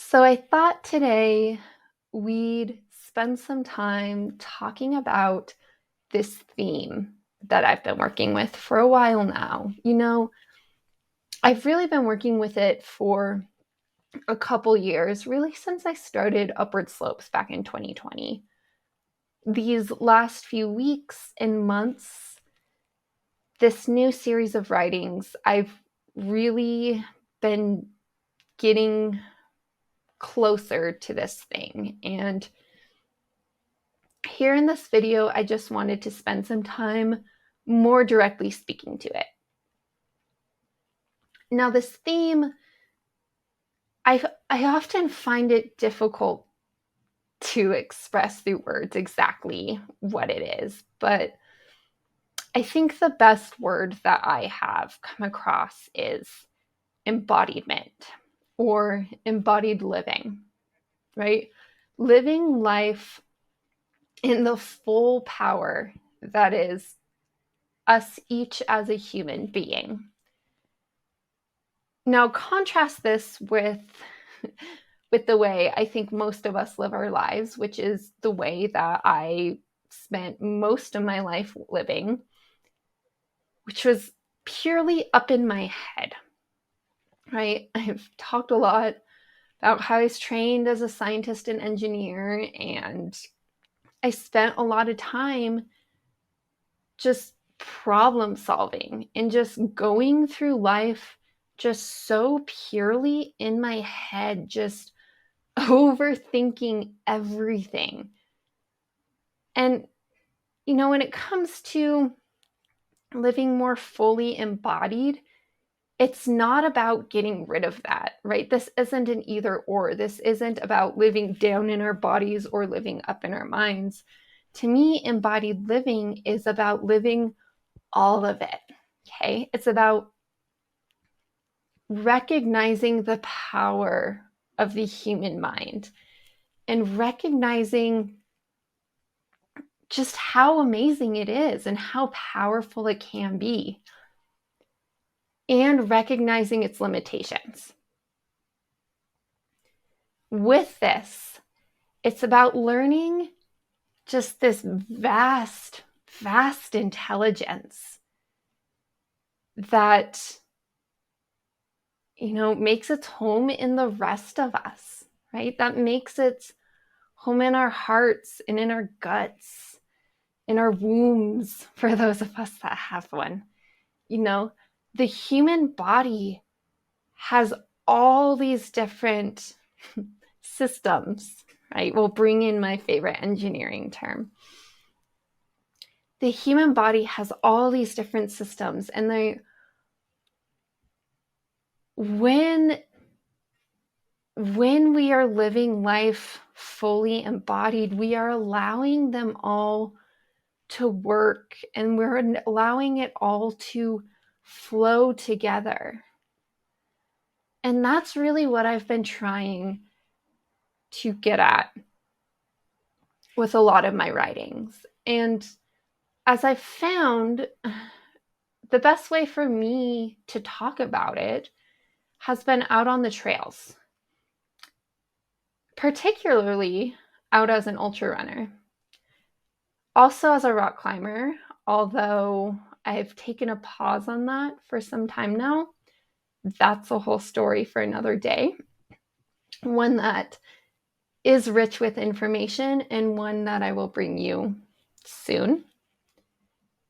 So I thought today we'd spend some time talking about this theme that I've been working with for a while now. I've really been working with it for a couple years, really since I started Upward Slopes back in 2020. These last few weeks and months, this new series of writings, I've really been getting closer to this thing. And here in this video, I just wanted to spend some time more directly speaking to it. Now, this theme, I often find it difficult to express through words exactly what it is, but I think the best word that I have come across is embodiment or embodied living, right? Living life in the full power that is us each as a human being. Now, contrast this with the way I think most of us live our lives, which is the way that I spent most of my life living, which was purely up in my head, right? I've talked a lot about how I was trained as a scientist and engineer, and I spent a lot of time just problem solving and just going through life just so purely in my head, just overthinking everything. And, when it comes to living more fully embodied, it's not about getting rid of that, right? This isn't an either or. This isn't about living down in our bodies or living up in our minds. To me, embodied living is about living all of it, okay? It's about recognizing the power of the human mind and recognizing just how amazing it is and how powerful it can be, and recognizing its limitations. With this, it's about learning just this vast, vast intelligence that, makes its home in the rest of us, right? That makes its home in our hearts and in our guts, in our wombs, for those of us that have one. The human body has all these different systems, right? We'll bring in my favorite engineering term. The human body has all these different systems, and when we are living life fully embodied, we are allowing them all to work, and we're allowing it all to flow together. And that's really what I've been trying to get at with a lot of my writings. And as I've found, the best way for me to talk about it has been out on the trails, particularly out as an ultrarunner. Also as a rock climber, although I've taken a pause on that for some time now. That's a whole story for another day. One that is rich with information and one that I will bring you soon.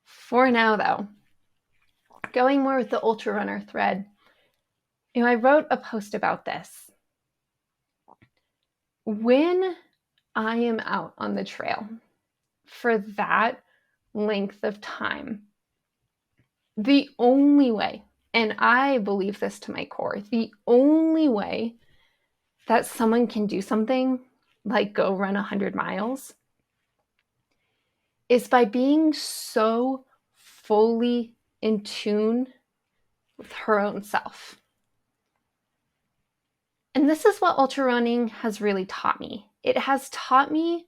For now, though, going more with the ultrarunner thread, I wrote a post about this. When I am out on the trail for that length of time, the only way, and I believe this to my core, the only way that someone can do something like go run 100 miles is by being so fully in tune with her own self. And this is what ultra running has really taught me. It has taught me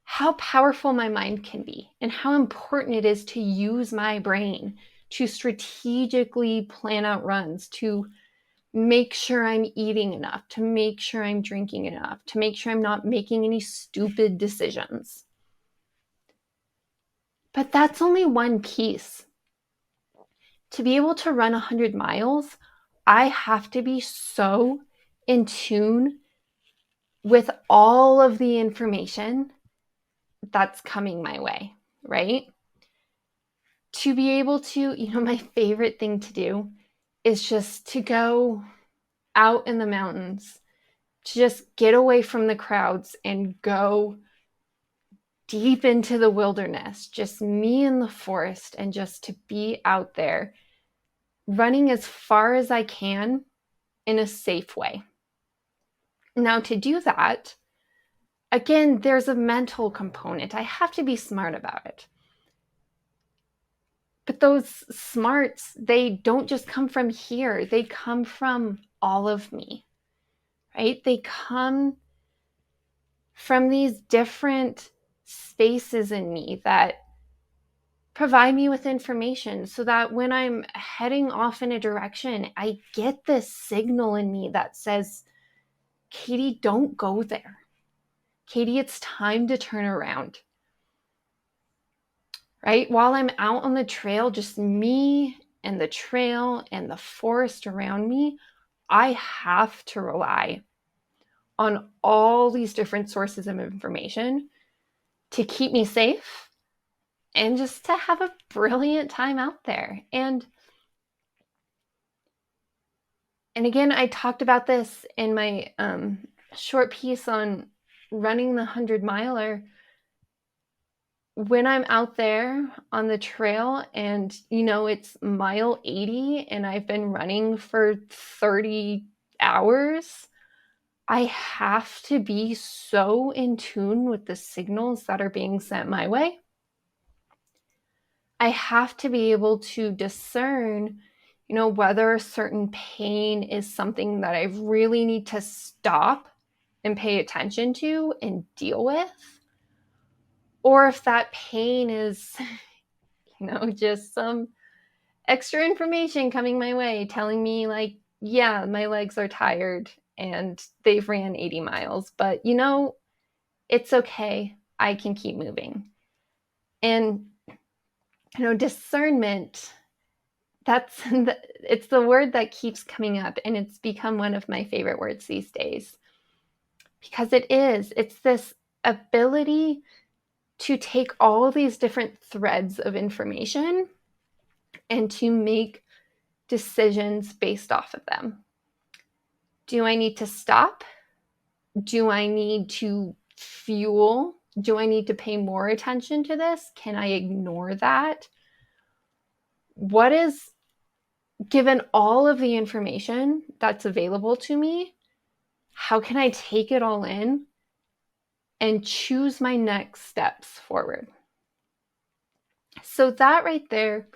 how powerful my mind can be and how important it is to use my brain to strategically plan out runs, to make sure I'm eating enough, to make sure I'm drinking enough, to make sure I'm not making any stupid decisions. But that's only one piece. To be able to run 100 miles, I have to be so in tune with all of the information that's coming my way, right? To be able to, my favorite thing to do is just to go out in the mountains, to just get away from the crowds and go deep into the wilderness, just me in the forest, and just to be out there running as far as I can in a safe way. Now, to do that, again, there's a mental component. I have to be smart about it. But those smarts, they don't just come from here. They come from all of me, right? They come from these different spaces in me that provide me with information so that when I'm heading off in a direction, I get this signal in me that says, Katie, don't go there. Katie, it's time to turn around. Right? While I'm out on the trail, just me and the trail and the forest around me, I have to rely on all these different sources of information to keep me safe and just to have a brilliant time out there. And again, I talked about this in my short piece on running the 100-miler. When I'm out there on the trail and, it's mile 80 and I've been running for 30 hours, I have to be so in tune with the signals that are being sent my way. I have to be able to discern, whether a certain pain is something that I really need to stop and pay attention to and deal with, or if that pain is, just some extra information coming my way telling me like, yeah, my legs are tired and they've ran 80 miles, but it's okay. I can keep moving. And discernment, it's the word that keeps coming up, and it's become one of my favorite words these days because it's this ability to take all these different threads of information and to make decisions based off of them. Do I need to stop? Do I need to fuel? Do I need to pay more attention to this? Can I ignore that? What is, given all of the information that's available to me, how can I take it all in and choose my next steps forward? So that right there,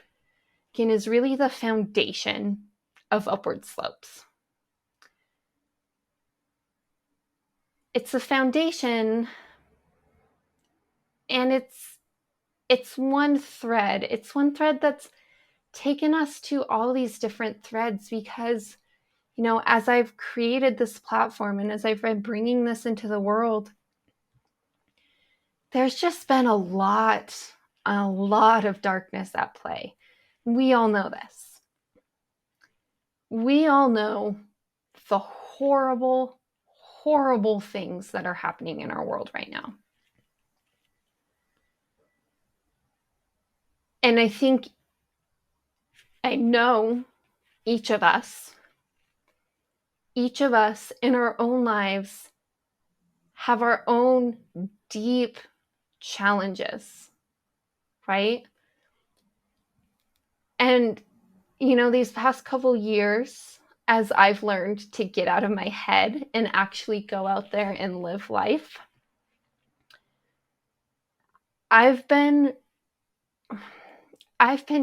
again, is really the foundation of upward slopes. It's a foundation, and it's one thread. It's one thread that's taken us to all these different threads because, as I've created this platform and as I've been bringing this into the world, there's just been a lot of darkness at play. We all know this. We all know the horrible, horrible things that are happening in our world right now. And I know each of us in our own lives have our own deep challenges, right? And, these past couple years, as I've learned to get out of my head and actually go out there and live life, I've been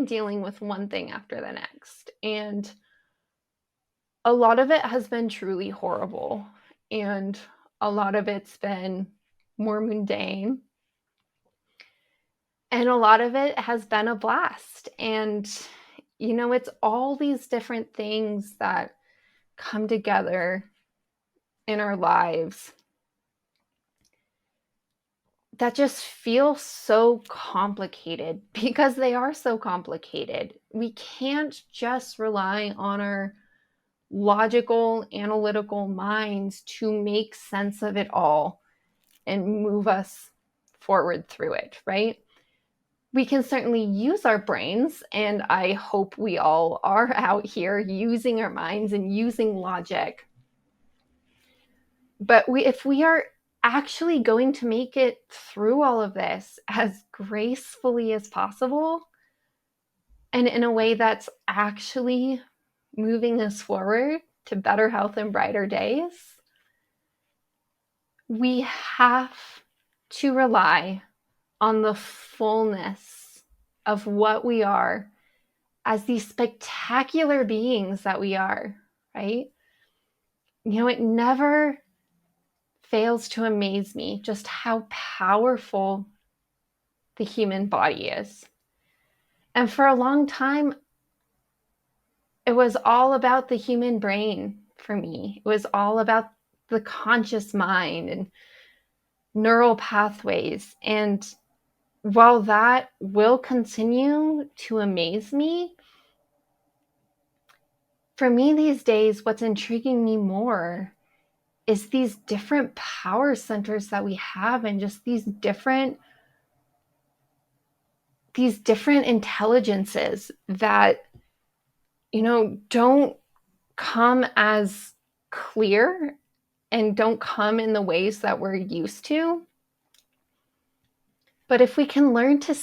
dealing with one thing after the next. And a lot of it has been truly horrible. And a lot of it's been more mundane. And a lot of it has been a blast. And, it's all these different things that come together in our lives that just feel so complicated, because they are so complicated. We can't just rely on our logical, analytical minds to make sense of it all and move us forward through it, right? We can certainly use our brains, and I hope we all are out here using our minds and using logic. But if we are actually going to make it through all of this as gracefully as possible, and in a way that's actually moving us forward to better health and brighter days, we have to rely on the fullness of what we are as these spectacular beings that we are, right? It never fails to amaze me just how powerful the human body is. And for a long time, it was all about the human brain for me. It was all about the conscious mind and neural pathways. And while that will continue to amaze me, for me these days, what's intriguing me more is these different power centers that we have, and just these different intelligences that, don't come as clear and don't come in the ways that we're used to. But if we can learn to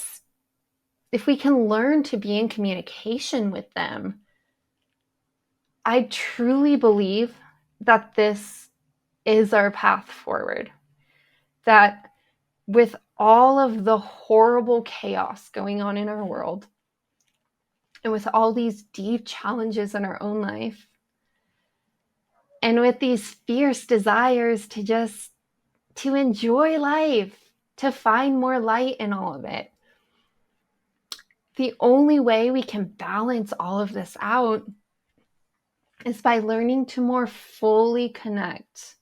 be in communication with them, I truly believe that this is our path forward. That with all of the horrible chaos going on in our world, and with all these deep challenges in our own life, and with these fierce desires to enjoy life, to find more light in all of it, the only way we can balance all of this out is by learning to more fully connect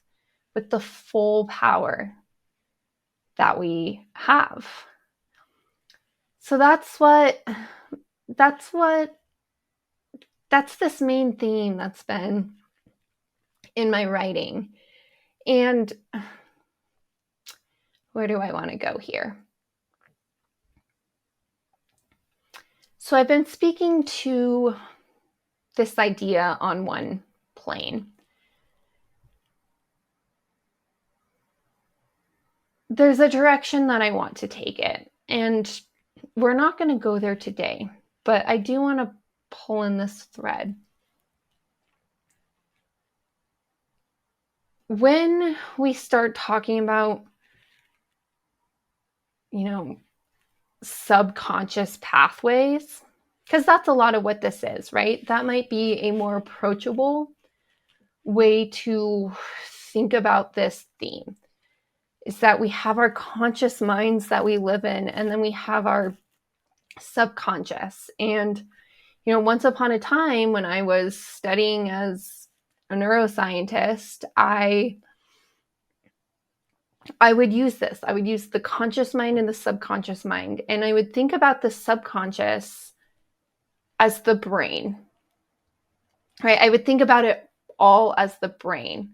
with the full power that we have. So that's this main theme that's been in my writing. And where do I want to go here? So I've been speaking to this idea on one plane. There's a direction that I want to take it, and we're not going to go there today, but I do want to pull in this thread. When we start talking about, subconscious pathways, because that's a lot of what this is, right? That might be a more approachable way to think about this theme, is that we have our conscious minds that we live in, and then we have our subconscious. And, once upon a time when I was studying as a neuroscientist, I would use this. I would use the conscious mind and the subconscious mind. And I would think about the subconscious as the brain, right? I would think about it all as the brain.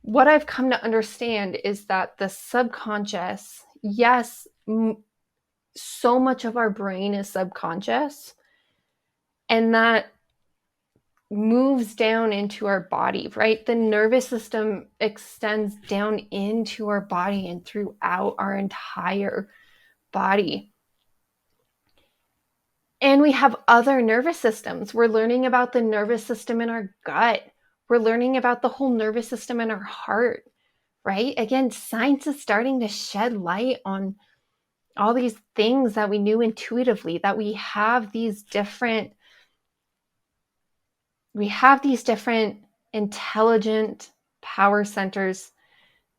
What I've come to understand is that the subconscious, yes, so much of our brain is subconscious, and that moves down into our body, right? The nervous system extends down into our body and throughout our entire body. And we have other nervous systems. We're learning about the nervous system in our gut. We're learning about the whole nervous system in our heart, right? Again, science is starting to shed light on all these things that we knew intuitively, that we have these different intelligent power centers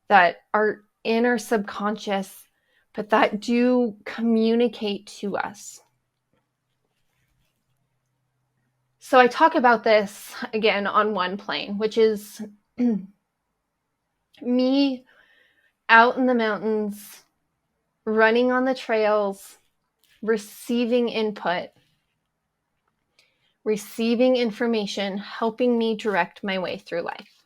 that are in our subconscious, but that do communicate to us. So I talk about this again on one plane, which is me out in the mountains, running on the trails, receiving input, receiving information, helping me direct my way through life.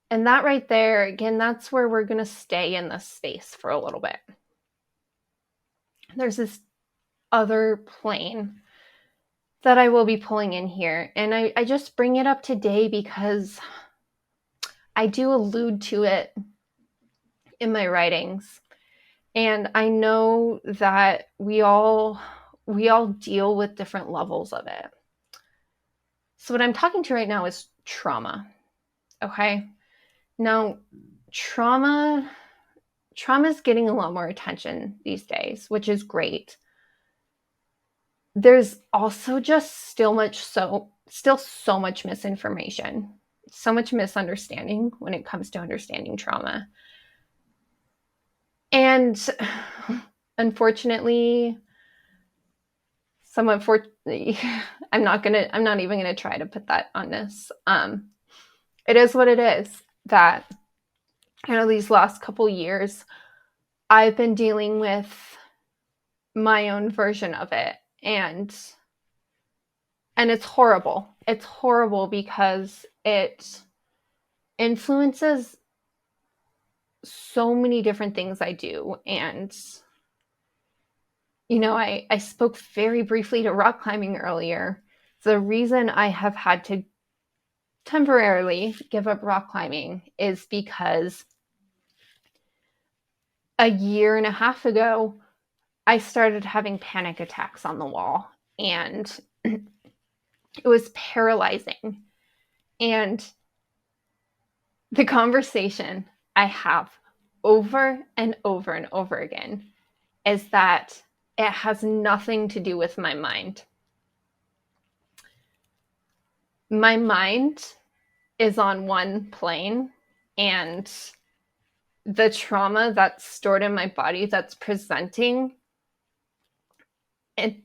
And that right there, again, that's where we're going to stay in this space for a little bit. There's this other plane that I will be pulling in here. And I just bring it up today because I do allude to it in my writings. And I know that we all deal with different levels of it. So what I'm talking to right now is trauma. Okay? Now, trauma is getting a lot more attention these days, which is great. There's also just still so much misinformation, so much misunderstanding when it comes to understanding trauma. And unfortunately, I'm not even gonna try to put that on this. It is what it is that, these last couple years, I've been dealing with my own version of it. And it's horrible. It's horrible because it influences so many different things I do. And, I spoke very briefly to rock climbing earlier. The reason I have had to temporarily give up rock climbing is because a year and a half ago, I started having panic attacks on the wall, and it was paralyzing. And the conversation I have over and over and over again is that it has nothing to do with my mind. My mind is on one plane, and the trauma that's stored in my body that's presenting it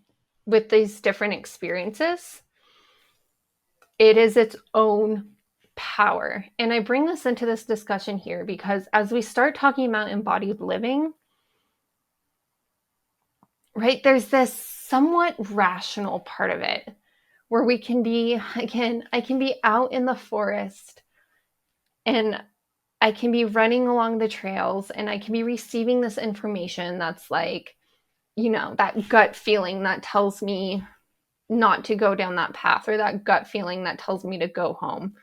with these different experiences, it is its own power. And I bring this into this discussion here because as we start talking about embodied living, right, there's this somewhat rational part of it where we can be, again, I can be out in the forest and I can be running along the trails and I can be receiving this information that's like, that gut feeling that tells me not to go down that path, or that gut feeling that tells me to go home,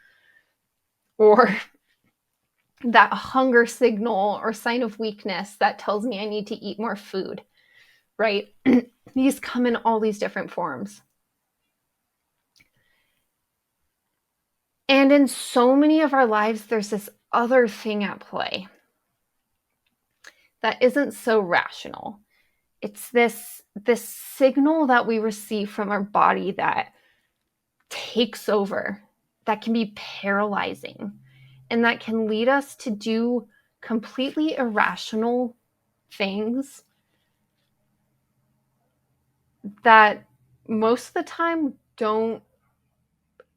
or that hunger signal or sign of weakness that tells me I need to eat more food, right? These come in all these different forms. And in so many of our lives, there's this other thing at play that isn't so rational. It's this signal that we receive from our body that takes over, that can be paralyzing, and that can lead us to do completely irrational things that most of the time don't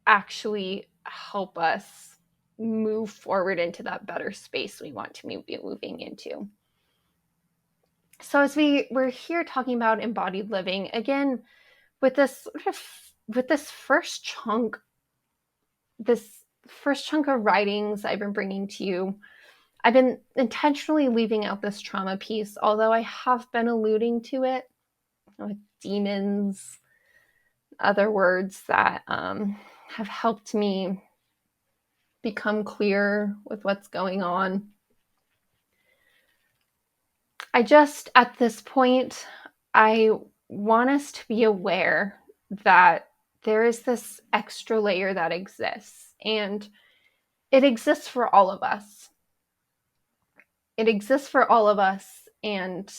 actually help us move forward into that better space we want to be moving into. So as we're here talking about embodied living, again, with this first chunk of writings I've been bringing to you, I've been intentionally leaving out this trauma piece, although I have been alluding to it with demons, other words that have helped me become clear with what's going on. At this point, I want us to be aware that there is this extra layer that exists, and it exists for all of us. It exists for all of us, and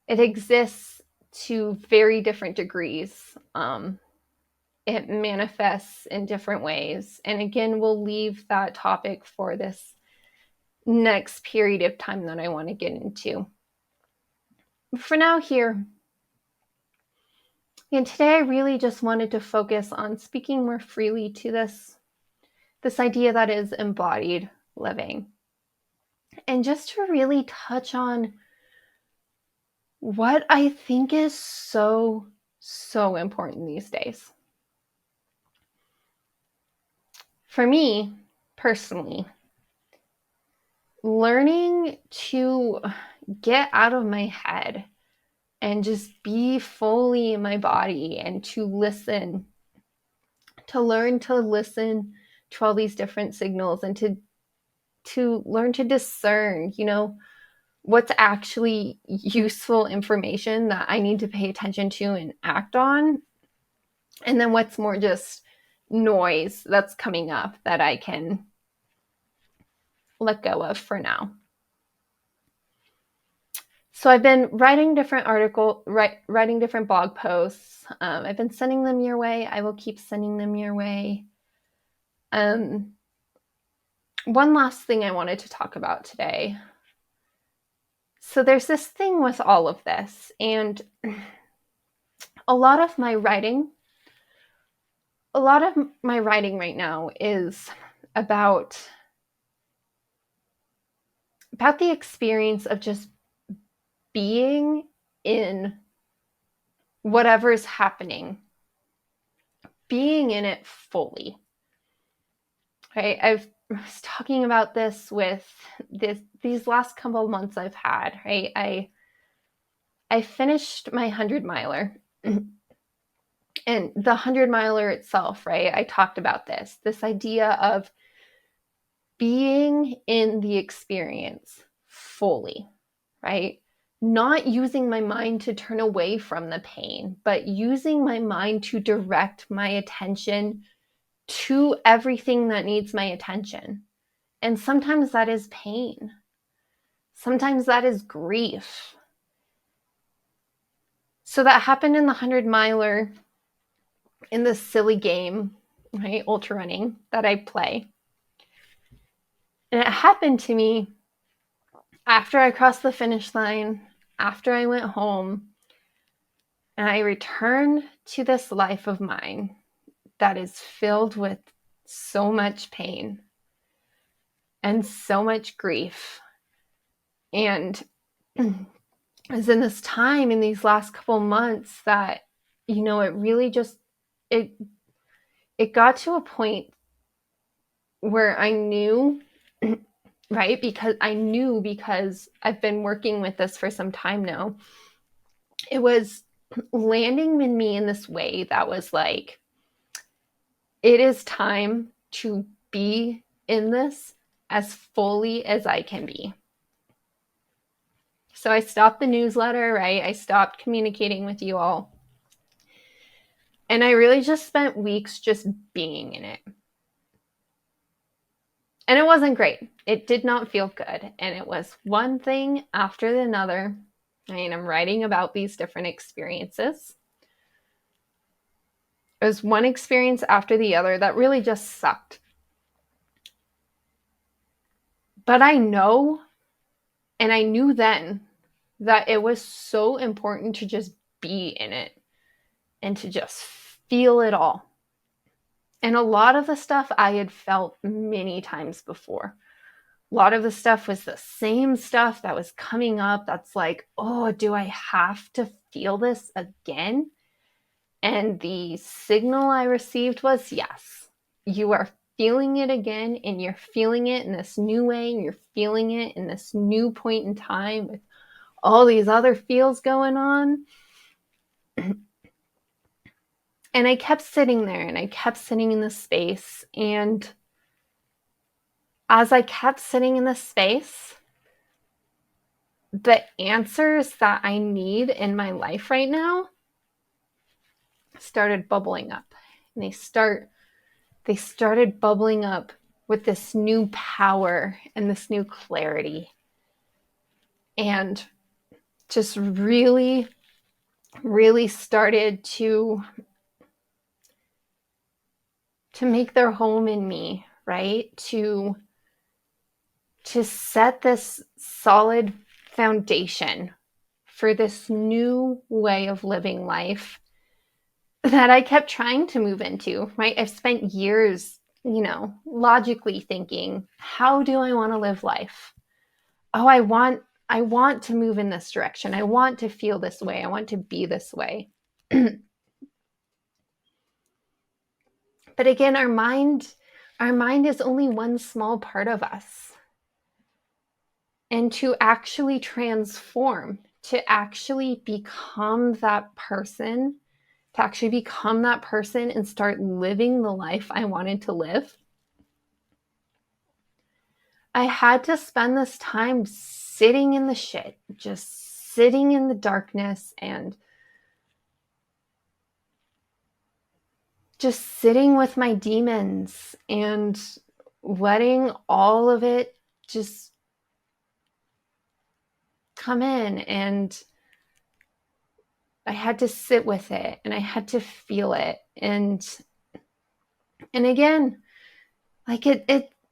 it exists to very different degrees. It manifests in different ways. And again, we'll leave that topic for this next period of time that I want to get into. For now here, And today I really just wanted to focus on speaking more freely to this idea that is embodied living. And just to really touch on what I think is so important these days. For me, personally, learning to get out of my head and just be fully in my body and to listen, to learn to listen to all these different signals and to learn to discern, what's actually useful information that I need to pay attention to and act on, and then what's more just noise that's coming up that I can let go of for now. So I've been writing different writing different blog posts. I've been sending them your way. I will keep sending them your way. One last thing I wanted to talk about today. So there's this thing with all of this, and a lot of my writing right now is about the experience of just being in whatever's happening, being in it fully. Right? I was talking about this with these last couple of months I've had, right? I finished my 100-miler. And the 100-miler itself, right? I talked about this idea of being in the experience fully, right? Not using my mind to turn away from the pain, but using my mind to direct my attention to everything that needs my attention. And sometimes that is pain. Sometimes that is grief. So that happened in the 100-miler, in this silly game, right? Ultra running that I play. And it happened to me after I crossed the finish line, after I went home, and I returned to this life of mine that is filled with so much pain and so much grief. And it's in this time, in these last couple months, that, it really just, it got to a point where I knew, right? Because I've been working with this for some time now. It was landing in me in this way that was like, it is time to be in this as fully as I can be. So I stopped the newsletter, right? I stopped communicating with you all. And I really just spent weeks just being in it. And it wasn't great. It did not feel good. And it was one thing after another. I mean, I'm writing about these different experiences. It was one experience after the other that really just sucked. But I know, and I knew then, that it was so important to just be in it and to just feel it all. And a lot of the stuff I had felt many times before. A lot of the stuff was the same stuff that was coming up that's like, oh, do I have to feel this again? And the signal I received was, yes, you are feeling it again, and you're feeling it in this new way, and you're feeling it in this new point in time with all these other feels going on. And I kept sitting there, and I kept sitting in this space. And as I kept sitting in this space, the answers that I need in my life right now started bubbling up. And they started bubbling up with this new power and this new clarity. And just really, really started to make their home in me, right? To set this solid foundation for this new way of living life that I kept trying to move into, right? I've spent years, logically thinking, how do I want to live life? Oh, I want to move in this direction. I want to feel this way. I want to be this way. But again, our mind is only one small part of us. And to actually transform, to actually become that person, and start living the life I wanted to live, I had to spend this time sitting in the shit, just sitting in the darkness and just sitting with my demons and letting all of it just come in. And I had to sit with it and I had to feel it. And again, like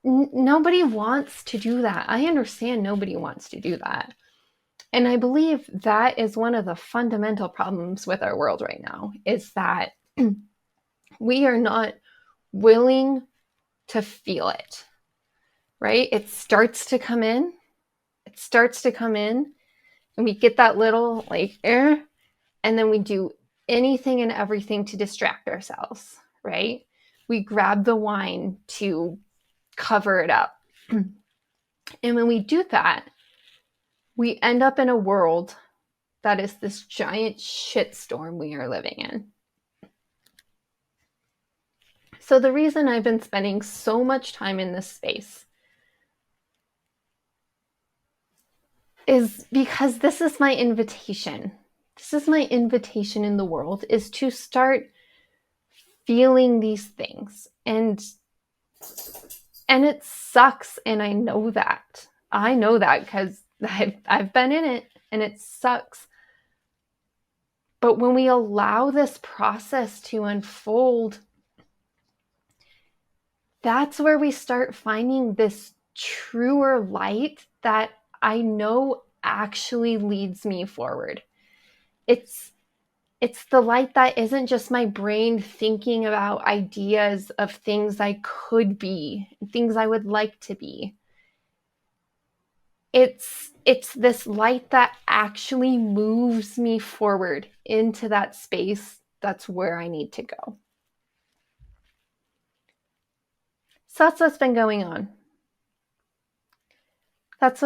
nobody wants to do that. I understand nobody wants to do that. And I believe that is one of the fundamental problems with our world right now, is that we are not willing to feel it, right? It starts to come in, and we get that little and then we do anything and everything to distract ourselves, right? We grab the wine to cover it up. And when we do that, we end up in a world that is this giant shitstorm we are living in. So the reason I've been spending so much time in this space is because this is my invitation. This is my invitation in the world, is to start feeling these things. And it sucks, and I know that. I know that because I've been in it, and it sucks. But when we allow this process to unfold, that's where we start finding this truer light that I know actually leads me forward. It's the light that isn't just my brain thinking about ideas of things I could be, things I would like to be. It's this light that actually moves me forward into that space that's where I need to go. So that's what's been going on. That's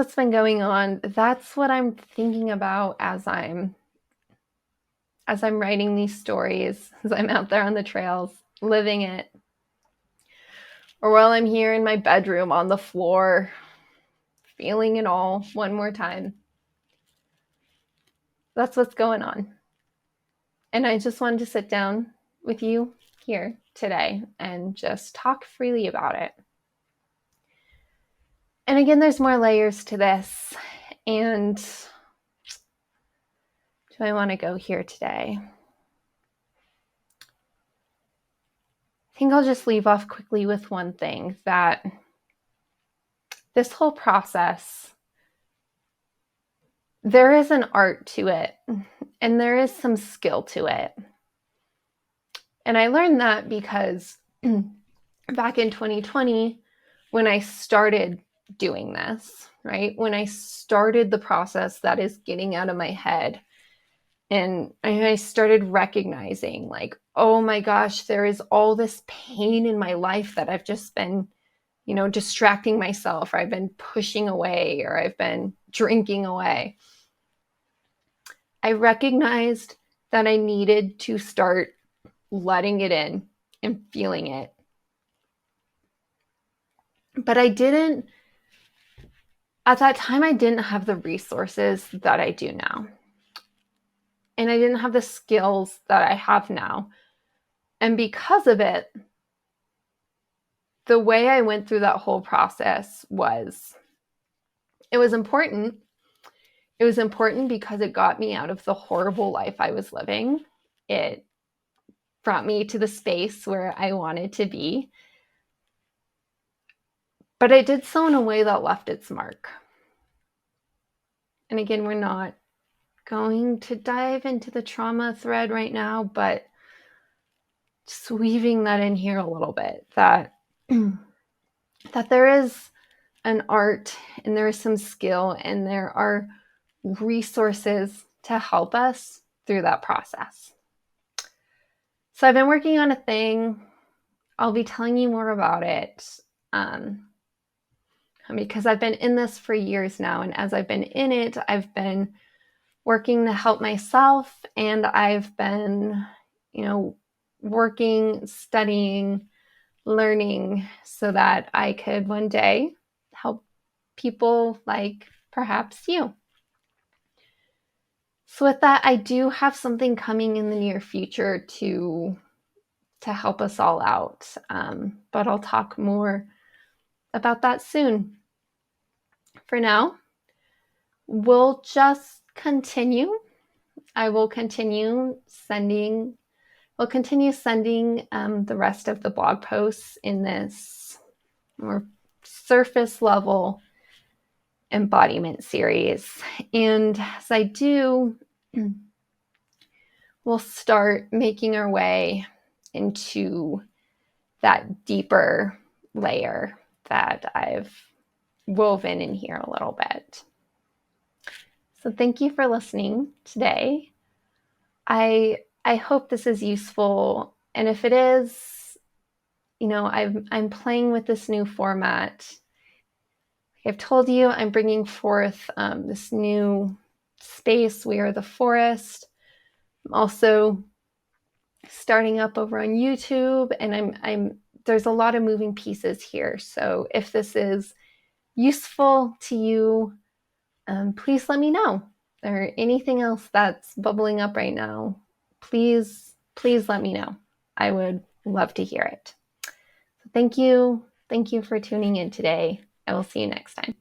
what I'm thinking about as I'm writing these stories, as I'm out there on the trails, living it. Or while I'm here in my bedroom on the floor, feeling it all one more time. That's what's going on. And I just wanted to sit down with you here today and just talk freely about it. And again, there's more layers to this. And do I want to go here today? I think I'll just leave off quickly with one thing, that this whole process, there is an art to it, and there is some skill to it. And I learned that because back in 2020, when I started doing this, right? When I started the process that is getting out of my head, and I started recognizing, like, oh my gosh, there is all this pain in my life that I've just been, distracting myself, or I've been pushing away, or I've been drinking away. I recognized that I needed to start letting it in and feeling it. But at that time, I didn't have the resources that I do now. And I didn't have the skills that I have now. And because of it, the way I went through that whole process was important. It was important because it got me out of the horrible life I was living. It brought me to the space where I wanted to be. But I did so in a way that left its mark. And again, we're not going to dive into the trauma thread right now, but just weaving that in here a little bit, that that there is an art and there is some skill and there are resources to help us through that process. So I've been working on a thing. I'll be telling you more about it because I've been in this for years now. And as I've been in it, I've been working to help myself, and I've been, working, studying, learning so that I could one day help people like perhaps you. So with that, I do have something coming in the near future to help us all out, but I'll talk more about that soon. For now, we'll just continue. I will continue sending the rest of the blog posts in this more surface level embodiment series. And as I do, we'll start making our way into that deeper layer that I've woven in here a little bit. So thank you for listening today. I hope this is useful, and if it is, I'm playing with this new format. I've told you I'm bringing forth this new space, We Are the Forest. I'm also starting up over on YouTube, and there's a lot of moving pieces here. So if this is useful to you, please let me know. Or anything else that's bubbling up right now, please let me know. I would love to hear it. So thank you for tuning in today. I will see you next time.